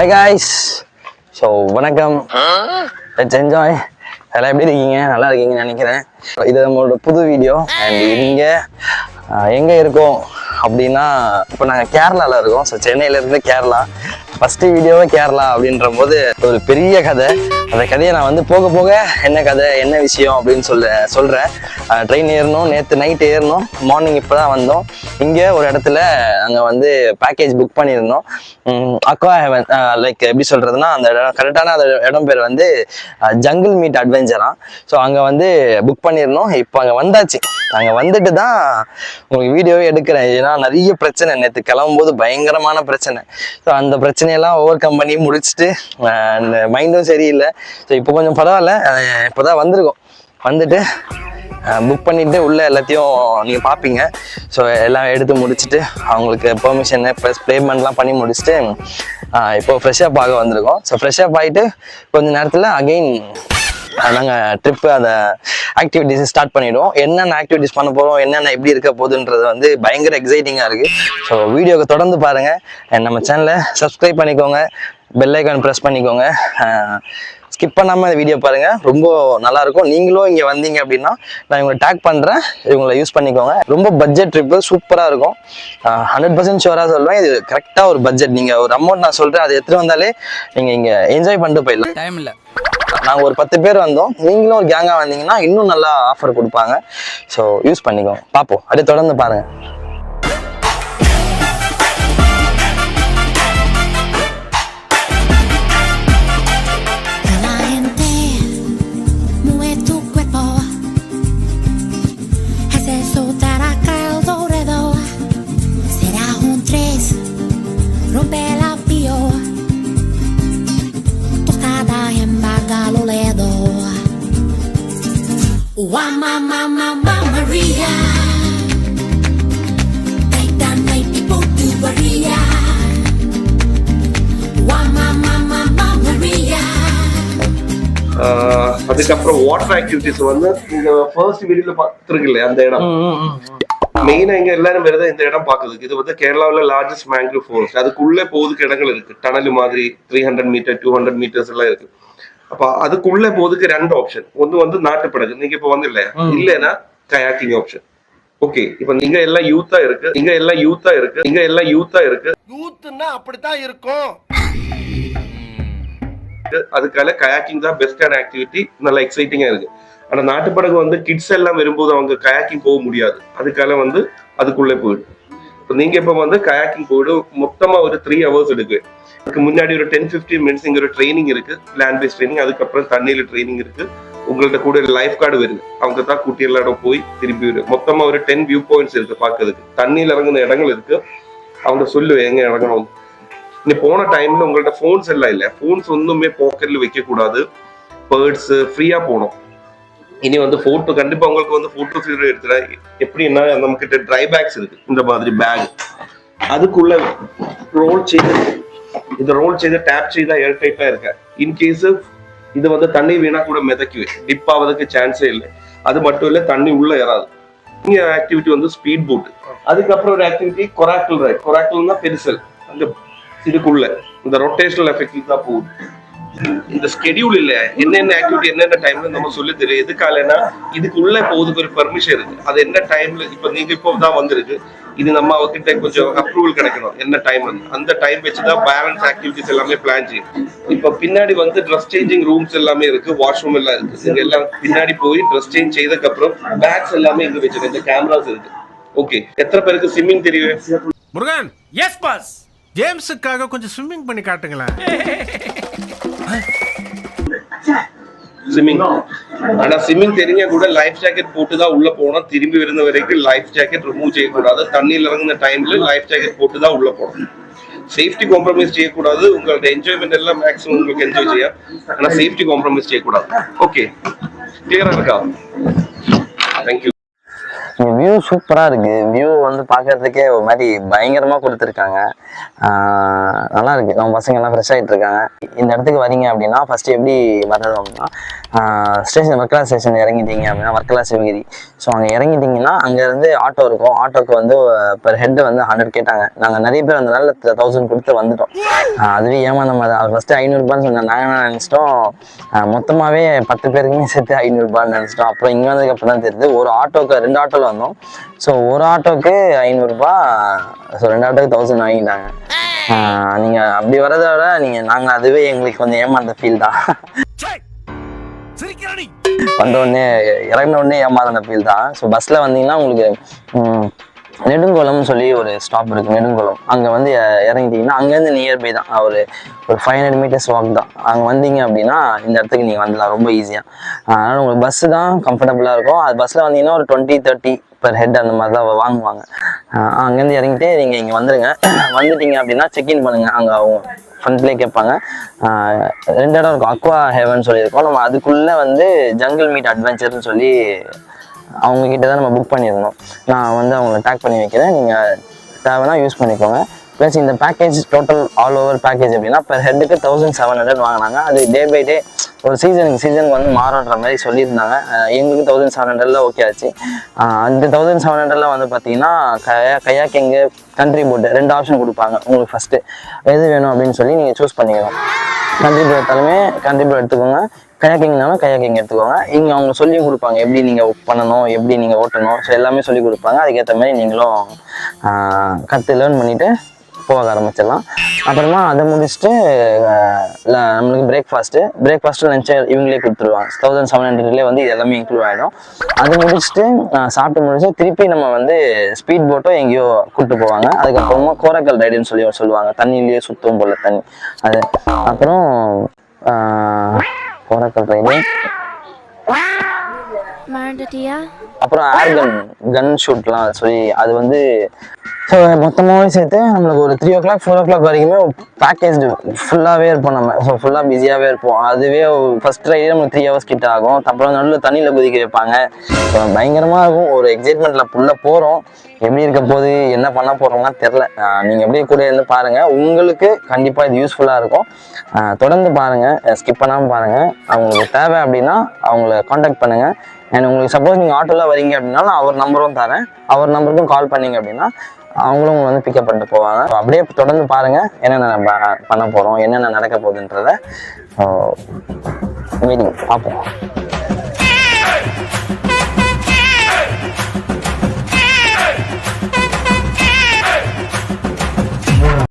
Hi guys. So வணக்கம். Let's enjoy. எல்லாம் எப்படி இருக்கீங்க? நல்லா இருக்கீங்கன்னு நினைக்கிறேன். இது நம்மளோட புது வீடியோ அண்ட் இங்க எங்க இருக்கோம் அப்படின்னா இப்போ நாங்கள் கேரளாவில் இருக்கோம். ஸோ சென்னையிலேருந்து கேரளா ஃபஸ்ட்டு வீடியோவே கேரளா அப்படின்ற போது ஒரு பெரிய கதை. அந்த கதையை நான் வந்து போக போக என்ன கதை என்ன விஷயம் அப்படின்னு சொல்கிறேன். ட்ரெயின் ஏறணும், நேற்று நைட்டு ஏறணும், மார்னிங் இப்போ தான் வந்தோம். இங்கே ஒரு இடத்துல அங்கே வந்து பேக்கேஜ் புக் பண்ணியிருந்தோம். அக்வா ஹெவன், லைக் எப்படி சொல்கிறதுனா அந்த இடம் கரெக்டான அந்த இடம் பேர் வந்து ஜங்கிள் மீட் அட்வென்ச்சராக. ஸோ அங்கே வந்து புக் பண்ணியிருந்தோம். இப்போ அங்கே வந்தாச்சு. அங்கே வந்துட்டு தான் உங்களுக்கு வீடியோவே எடுக்கிறேன். ஏன்னா நிறைய பிரச்சனை, நேற்று கிளம்பும்போது பயங்கரமான பிரச்சனை. ஸோ அந்த பிரச்சனையெல்லாம் ஓவர் கம் பண்ணி முடிச்சுட்டு அந்த மைண்டும் சரியில்லை. ஸோ இப்போ கொஞ்சம் பரவாயில்ல. இப்போ தான் வந்திருக்கோம். வந்துட்டு புக் பண்ணிவிட்டு உள்ளே எல்லாத்தையும் நீங்கள் பார்ப்பீங்க. ஸோ எல்லாம் எடுத்து முடிச்சுட்டு அவங்களுக்கு பெர்மிஷனு ப்ளஸ் பேமெண்ட்லாம் பண்ணி முடிச்சுட்டு இப்போ ஃப்ரெஷ்ஷப் ஆக வந்திருக்கோம். ஸோ ஃப்ரெஷ்ஷப் ஆகிட்டு கொஞ்சம் நேரத்தில் அகெயின் நாங்கள் ட்ரிப்பு அந்த ஆக்டிவிட்டிஸ் ஸ்டார்ட் பண்ணிவிடுவோம். என்னென்ன ஆக்டிவிட்டிஸ் பண்ண போகிறோம், என்னென்ன எப்படி இருக்க போகுதுன்றது வந்து பயங்கர எக்ஸைட்டிங்காக இருக்குது. ஸோ வீடியோவை தொடர்ந்து பாருங்கள். நம்ம சேனலை சப்ஸ்கிரைப் பண்ணிக்கோங்க, பெல் ஐக்கான் ப்ரெஸ் பண்ணிக்கோங்க. ஸ்கிப் பண்ணாமல் இந்த வீடியோ பாருங்கள், ரொம்ப நல்லாயிருக்கும். நீங்களும் இங்கே வந்தீங்க அப்படின்னா நான் இவங்களை டேக் பண்ணுறேன், இவங்களை யூஸ் பண்ணிக்கோங்க. ரொம்ப பட்ஜெட் ட்ரிப்பு, சூப்பராக இருக்கும். 100% ஷுவராக சொல்லுவேன். இது கரெக்டாக ஒரு பட்ஜெட். நீங்கள் ஒரு அமௌண்ட் நான் சொல்கிறேன், அதை எடுத்துகிட்டு வந்தாலே நீங்கள் இங்கே என்ஜாய் பண்ணிட்டு போயிடலாம். டைம் இல்லை. நாங்கள் ஒரு 10 பேர் வந்தோம். நீங்களும் ஒரு கேங்காக வந்தீங்கன்னா இன்னும் நல்லா ஆஃபர் கொடுப்பாங்க. ஸோ யூஸ் பண்ணிக்கோங்க. பார்ப்போம், அப்படியே தொடர்ந்து பாருங்கள். Mamma Maria, take that night people to Maria. Mamma Maria. அதுக்கப்புறம் வாட்டர் ஆக்டிவிட்டிஸ் வந்து நீங்க ஃபர்ஸ்ட் வீடியோல பார்த்துருக்கீங்களே அந்த இடம் மெயினா இங்க எல்லாரும் வருது இந்த இடம் பாக்குறதுக்கு. இது வந்து கேரளாவில் லார்ஜஸ்ட் மேங்க்ரூவ் ஃபாரஸ்ட். அதுக்குள்ளே போகுதுக்கு இடங்கள் இருக்கு. டனல் மாதிரி 300 மீட்டர் 200 மீட்டர்ஸ் எல்லாம் இருக்கு. அப்ப அதுக்குள்ள போறதுக்கு 2 ஆப்ஷன். ஒன்னு வந்து நாட்டுப்படகு, நீங்க இப்ப வந்து இல்லைன்னா கயாக்கிங் ஆப்ஷன். ஓகே, இப்ப நீங்க எல்லாம் யூத்தா இருக்கு. யூத்னா அப்படித்தான் இருக்கும். அதுக்காக கயாக்கிங் தான் பெஸ்டான ஆக்டிவிட்டி, நல்லா எக்ஸைட்டிங்கா இருக்கு. ஆனா நாட்டுப்படகு வந்து கிட்ஸ் எல்லாம் வரும்போது அவங்க கயாக்கிங் போக முடியாது. அதுக்காக வந்து அதுக்குள்ளே போயிடு. இப்ப நீங்க இப்ப வந்து கயாக்கிங் போயிடு மொத்தமா ஒரு 3 hours எடுக்கு. அதுக்கு முன்னாடி ஒரு 10-15 மினிட்ஸ் இங்க ஒரு ட்ரைனிங் இருக்கு, லேண்ட் பேஸ்ட் ட்ரைனிங். அதுக்கப்புறம் தண்ணியில ட்ரைனிங் இருக்கு. உங்கள்ட்ட கூட லைஃப் கார்டு வருது, அவங்க தான் கூட்டி எல்லா இடம் போய் திரும்பி வரும். மொத்தமா ஒரு 10 வியூ பாயிண்ட்ஸ் இருக்கு பாக்குறதுக்கு. தண்ணியில இறங்குன இடங்கள் இருக்கு. அவங்க சொல்லுவேன் எங்க இறங்கணும். நீ போன டைம்ல உங்கள்ட்ட போன்ஸ் எல்லாம் இல்ல, போன்ஸ் ஒண்ணுமே பாக்கெட்ல வைக்க கூடாது. பேர்ட்ஸ் ஃப்ரீயா போனோம். இனி வந்து போட்டோ கண்டிப்பா உங்களுக்கு வந்து போட்டோஸ் எடுத்துறேன். எப்படின்னா நம்ம கிட்ட ட்ரை பேக்ஸ் இருக்கு, இந்த மாதிரி பேக். அதுக்குள்ள ரோல் செய்து டேப் செய்தா ஏர் டைட்டா இருக்க. இன்கேஸ் இது வந்து தண்ணி வீணா கூட மிதக்கி டிப் ஆவதுக்கு சான்ஸே இல்லை. அது மட்டும் இல்ல, தண்ணி உள்ள ஏறாது. இங்க ஆக்டிவிட்டி வந்து ஸ்பீட் போட். அதுக்கப்புறம் ஒரு ஆக்டிவிட்டி கொராக்கிள் ரைட். கொராக்கிள்னா பெருசல். அங்க இதுக்குள்ள இந்த ரொட்டேஷனல் எஃபெக்ட் தான் போகுது. இந்த ஸ்கெடியூல் இல்ல, என்னென்ன ஆக்டிவிட்டி என்னென்ன டைம்ல நம்ம சொல்லி தெரியும். எதுக்காலன்னா இதுக்குள்ள போகுதுக்கு ஒரு பெர்மிஷன் இருக்கு. அது என்ன டைம்ல இப்ப நீங்க இப்போ தான் வந்திருக்கு. இது நம்ம அவர்கிட்ட கொஞ்சம் அப்ரூவல் கிடைக்கணும், என்ன டைம். அந்த டைம் வச்சுதான் பேலன்ஸ் ஆக்டிவிட்டிஸ் எல்லாமே பிளான் செய்யும். இப்ப பின்னாடி வந்து ட்ரெஸ் சேஞ்சிங் ரூம்ஸ் எல்லாமே இருக்கு, வாஷ்ரூம் எல்லாம் இருக்கு. இங்க எல்லாம் பின்னாடி போய் ட்ரெஸ் சேஞ்ச் செய்ததுக்கு அப்புறம் பேக்ஸ் எல்லாமே இங்க வச்சிருக்கு. இந்த கேமராஸ் இருக்கு. ஓகே, எத்தனை பேருக்கு ஸ்விம்மிங் தெரியும்? Murugan, S pass. ஜேம்ஸுக்காக கொஞ்சம் ஸ்விம்மிங் பண்ணி காட்டுங்களேன். ஸ்விம்மிங். ஆனா ஸ்விம்மிங் தெரிஞ்சா கூட லைஃப் ஜாக்கெட் போட்டுதான் உள்ள போனோம். திரும்பி வருന്ന வரைக்கும் லைஃப் ஜாக்கெட் ரிமூவ் செய்யக்கூடாது. தண்ணியில் இறங்குன டைம்ல லைஃப் ஜாக்கெட் போட்டுதான் உள்ள போனோம். சேஃப்டி காம்ப்ரமைஸ் செய்யக்கூடாது. உங்களோட என்ஜாய்மெண்ட் எல்லாம் மேக்ஸிமம் உங்களுக்கு என்ஜாய் செய்ய, ஆனா சேஃப்டி காம்ப்ரமைஸ் செய்யக்கூடாது. ஓகே, கிளியரா இருக்கா? தேங்க்யூ. இங்கே வியூ சூப்பராக இருக்குது. வியூ வந்து பார்க்கறதுக்கே ஒரு மாதிரி பயங்கரமாக கொடுத்துருக்காங்க. நல்லா இருக்குது. நம்ம பசங்கள்லாம் ஃப்ரெஷ் ஆகிட்டு இருக்காங்க. இந்த இடத்துக்கு வரீங்க அப்படின்னா ஃபஸ்ட்டு எப்படி வர்றது அப்படின்னா ஸ்டேஷன் வர்க்கலா ஸ்டேஷன் இறங்கிட்டீங்க அப்படின்னா வர்க்கலா சிவகிரி. ஸோ அங்கே இறங்கிட்டிங்கன்னா அங்கேருந்து ஆட்டோ இருக்கும். ஆட்டோக்கு வந்து பெர் ஹெட்டு வந்து 100 கேட்டாங்க. நாங்கள் நிறைய பேர் அந்த நாளில் 1000 கொடுத்து வந்துட்டோம். அதுவே ஏமாந்த மாதிரி அவர் ஃபஸ்ட்டு 500 சொன்னாங்க. நாங்கள் என்ன நினச்சிட்டோம் மொத்தமாகவே 10 பேருக்குமே சேர்த்து 500 நினச்சிட்டோம். அப்புறம் இங்கே வந்ததுக்கு அப்புறம் தான் தெரியுது ஒரு ஆட்டோக்கு 2 ஆட்டோவில் வந்தோம். ஸோ ஒரு ஆட்டோக்கு 500, ஸோ 2 ஆட்டோக்கு 1000 வாங்கிட்டாங்க. நீங்கள் அப்படி வரதை விட நாங்கள் அதுவே எங்களுக்கு கொஞ்சம் ஏமாந்த ஃபீல் தான். வந்த உடனே இறங்கின உடனே ஏமாந்த ஃபீல் தான். ஸோ பஸ்ஸில் வந்தீங்கன்னா உங்களுக்கு நெடுங்குளம்னு சொல்லி ஒரு ஸ்டாப் இருக்குது. நெடுங்குளம் அங்கே வந்து இறங்கிட்டீங்கன்னா அங்கேருந்து நியர்பை தான். ஒரு 500 மீட்டர்ஸ் வாக் தான். அங்கே வந்தீங்க அப்படின்னா இந்த இடத்துக்கு நீங்கள் வந்துடலாம் ரொம்ப ஈஸியாக. அதனால் உங்களுக்கு பஸ்ஸு தான் கம்ஃபர்டபுளாக இருக்கும். அது பஸ்ஸில் வந்தீங்கன்னா ஒரு 20-30 பெர் ஹெட் அந்த மாதிரி தான் வாங்குவாங்க. அங்கேருந்து இறங்கிட்டு நீங்கள் இங்கே வந்துடுங்க. வந்துட்டீங்க அப்படின்னா செக்இன் பண்ணுங்கள். அங்கே அவங்க ஃப்ரண்ட்லேயே கேட்பாங்க. 2 இடம் இருக்கும். அக்வா ஹெவன் சொல்லியிருக்கோம். நம்ம அதுக்குள்ளே வந்து ஜங்கிள் மீட் அட்வென்ச்சர்னு சொல்லி அவங்கக்கிட்ட தான் நம்ம புக் பண்ணியிருந்தோம். நான் வந்து அவங்கள டேக் பண்ணி வைக்கிறேன். நீங்கள் தேவைன்னா யூஸ் பண்ணிக்கோங்க. ப்ளஸ் இந்த package total all over package அப்படின்னா பெர் ஹெட்டுக்கு 1700 வாங்கினாங்க. அது டே பை டே ஒரு சீசனுக்கு வந்து மாறுன்ற மாதிரி சொல்லியிருந்தாங்க. எங்களுக்கு 1700 ஓகே ஆச்சு. அந்த 1700 வந்து பார்த்தீங்கன்னா கயாக்கிங்கு கண்ட்ரி போட்டு 2 ஆப்ஷன் கொடுப்பாங்க உங்களுக்கு. ஃபஸ்ட்டு எது வேணும் அப்படின்னு சொல்லி நீங்கள் சூஸ் பண்ணிக்கணும். கண்ட்ரி போட் எடுத்தாலுமே கண்ட்ரி போட் எடுத்துக்கோங்க. கயாக்கிங்னாலும் கயாக்கிங் எடுத்துக்கோங்க. இங்கே அவங்க சொல்லி கொடுப்பாங்க எப்படி நீங்கள் பண்ணணும், எப்படி நீங்கள் ஓட்டணும். ஸோ எல்லாமே சொல்லி கொடுப்பாங்க. அதுக்கேற்ற மாதிரி நீங்களும் லேர்ன் பண்ணிவிட்டு போக ஆரம்பிச்சிடலாம். அப்புறமா அதை முடிச்சுட்டு நம்மளுக்கு பிரேக்ஃபாஸ்ட்டு லஞ்சு இவங்களே கொடுத்துருவாங்க. 1700 வந்து இது எல்லாமே இன்க்ளூட் ஆகிடும். அது முடிச்சுட்டு சாப்பிட்டு முடிச்சு திருப்பி நம்ம வந்து ஸ்பீட் போட்டோ எங்கேயோ கூப்பிட்டு போவாங்க. அதுக்கப்புறமா கோரக்கல் ரைடுன்னு சொல்லி சொல்லுவாங்க. தண்ணியிலேயே சுத்தம் போல தண்ணி அது. அப்புறம் கோரக்கல் ரைடு, அப்புறம் ஏர் கன் ஷூட்லாம் சொல்லி அது வந்து ஸோ மொத்தமாகவே சேர்த்து நம்மளுக்கு ஒரு 3 o'clock 4 o'clock வரைக்குமே பேக்கேஜ் ஃபுல்லாகவே இருப்போம். நம்ம ஸோ ஃபுல்லாக பிஸியாகவே இருப்போம். அதுவே ஃபஸ்ட் ரைடே நம்மளுக்கு 3 hours கிட்ட ஆகும். அப்புறம் நடுவில் தண்ணியில் குதிக்க வைப்பாங்க. பயங்கரமாக இருக்கும். ஒரு எக்ஸைட்மெண்ட்டில் ஃபுல்லாக போகிறோம். எப்படி இருக்க போது என்ன பண்ண போகிறோம்னா தெரில. நீங்கள் எப்படியே கூட இருந்து பாருங்கள். உங்களுக்கு கண்டிப்பாக இது யூஸ்ஃபுல்லாக இருக்கும். தொடர்ந்து பாருங்கள், ஸ்கிப் பண்ணாமல் பாருங்கள். அவங்களுக்கு தேவை அப்படின்னா அவங்கள காண்டாக்ட் பண்ணுங்கள். அண்ட் உங்களுக்கு சப்போஸ் நீங்கள் ஆட்டோவில் வரீங்க அப்படின்னாலும் அவர் நம்பரும் தரேன். அவர் நம்பருக்கும் கால் பண்ணிங்க அப்படின்னா அவங்களும் உங்களை வந்து பிக்கப் பண்ணிட்டு போவாங்க. ஸோ அப்படியே தொடர்ந்து பாருங்கள் என்னென்ன பண்ண போகிறோம், என்னென்ன நடக்க போகுதுன்றத மீட்டிங் பார்ப்போம்.